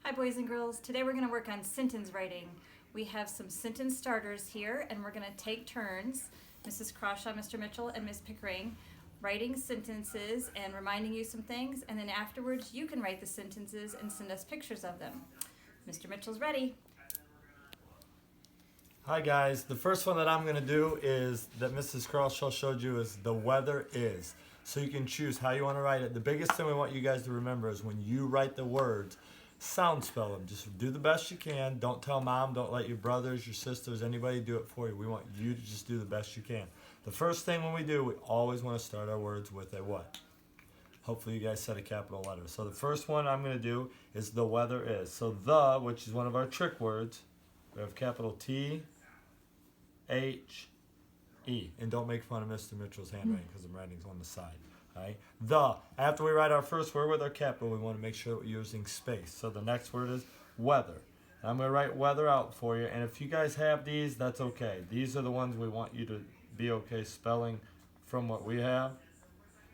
Hi boys and girls, today we're going to work on sentence writing. We have some sentence starters here and we're going to take turns, Mrs. Crawshaw, Mr. Mitchell, and Ms. Pickering, writing sentences and reminding you some things, and then afterwards you can write the sentences and send us pictures of them. Mr. Mitchell's ready. Hi guys, the first one that I'm going to do is that Mrs. Crawshaw showed you is the weather is. So you can choose how you want to write it. The biggest thing we want you guys to remember is when you write the words, sound spell them. Just do the best you can. Don't tell mom, don't let your brothers, your sisters, anybody do it for you. We want you to just do the best you can. The first thing when we do, we always want to start our words with a what? Hopefully you guys said a capital letter. So the first one I'm going to do is the weather is. So the, which is one of our trick words, we have capital T, H, E. And don't make fun of Mr. Mitchell's handwriting because the writing's on the side. Right? The. After we write our first word with our capital, we want to make sure that we're using space. So the next word is weather. And I'm going to write weather out for you. And if you guys have these, that's okay. These are the ones we want you to be okay spelling from what we have.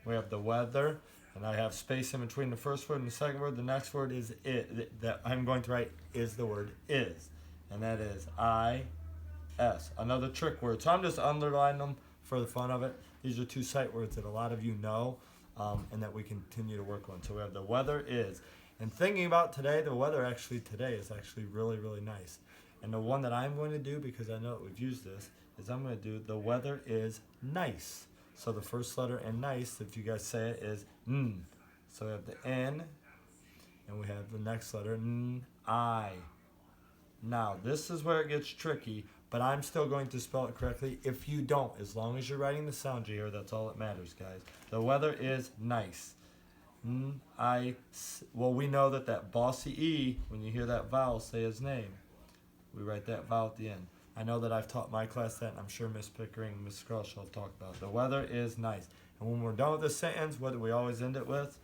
We have the weather. And I have space in between the first word and the second word. The next word is it. That I'm going to write is the word is. And that is I-S. Another trick word. So I'm just underlining them for the fun of it. These are two sight words that a lot of you know and that we continue to work on. So we have the weather is. And thinking about today, the weather actually today is actually really, really nice. And the one that I'm going to do, because I know we've used this, is I'm going to do the weather is nice. So the first letter in nice, if you guys say it, is N. So we have the N, and we have the next letter, N, I. Now, this is where it gets tricky, but I'm still going to spell it correctly if you don't. As long as you're writing the sound you hear, that's all that matters, guys. The weather is nice. Well, we know that bossy E, when you hear that vowel say his name, we write that vowel at the end. I know that I've taught my class that, and I'm sure Miss Pickering and Miss Crawshaw have talked about it. The weather is nice. And when we're done with this sentence, what do we always end it with?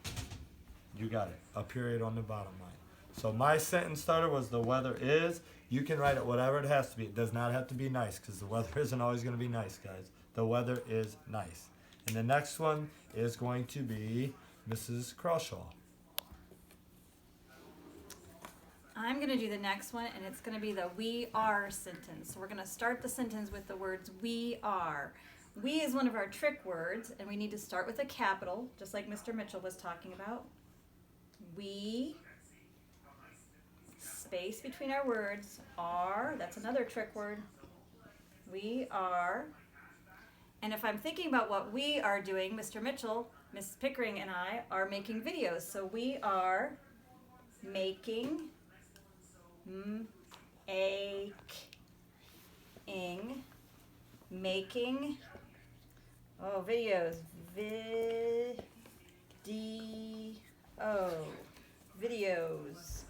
You got it. A period on the bottom line. So my sentence starter was the weather is. You can write it whatever it has to be. It does not have to be nice because the weather isn't always going to be nice, guys. The weather is nice. And the next one is going to be Mrs. Crawshaw. I'm going to do the next one, and it's going to be the we are sentence. So we're going to start the sentence with the words we are. We is one of our trick words, and we need to start with a capital, just like Mr. Mitchell was talking about. We, space between our words, are, that's another trick word. We are. And if I'm thinking about what we are doing, Mr. Mitchell, Miss Pickering, and I are making videos. So we are making videos, videos,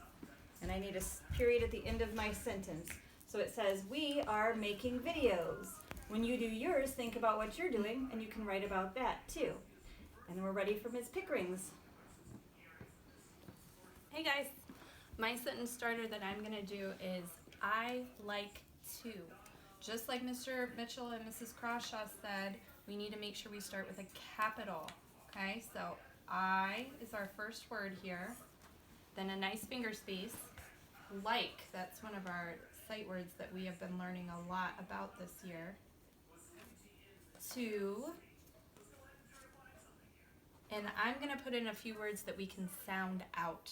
and I need a period at the end of my sentence. So it says we are making videos. When you do yours, think about what you're doing, and you can write about that too. And we're ready for Ms. Pickering's. Hey guys, my sentence starter that I'm going to do is I like to. Just like Mr. Mitchell and Mrs. Crawshaw said, we need to make sure we start with a capital. Okay, so I is our first word here, then a nice finger space. Like, that's one of our sight words that we have been learning a lot about this year. To, and I'm going to put in a few words that we can sound out.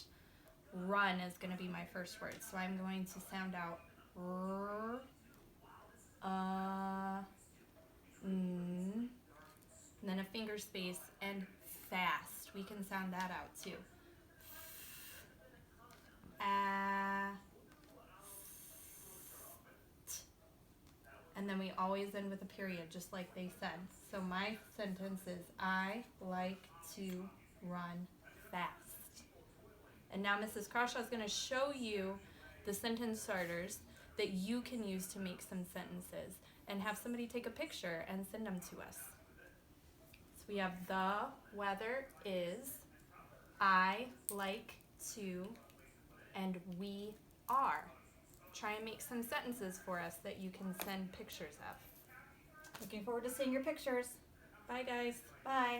Run is going to be my first word, so I'm going to sound out r, and then a finger space, and fast. We can sound that out too. And then we always end with a period, just like they said. So my sentence is I like to run fast. And now Mrs. Crawshaw is going to show you the sentence starters that you can use to make some sentences and have somebody take a picture and send them to us. So we have the weather is, I like to, and we are. Try and make some sentences for us that you can send pictures of. Looking forward to seeing your pictures. Bye guys. Bye.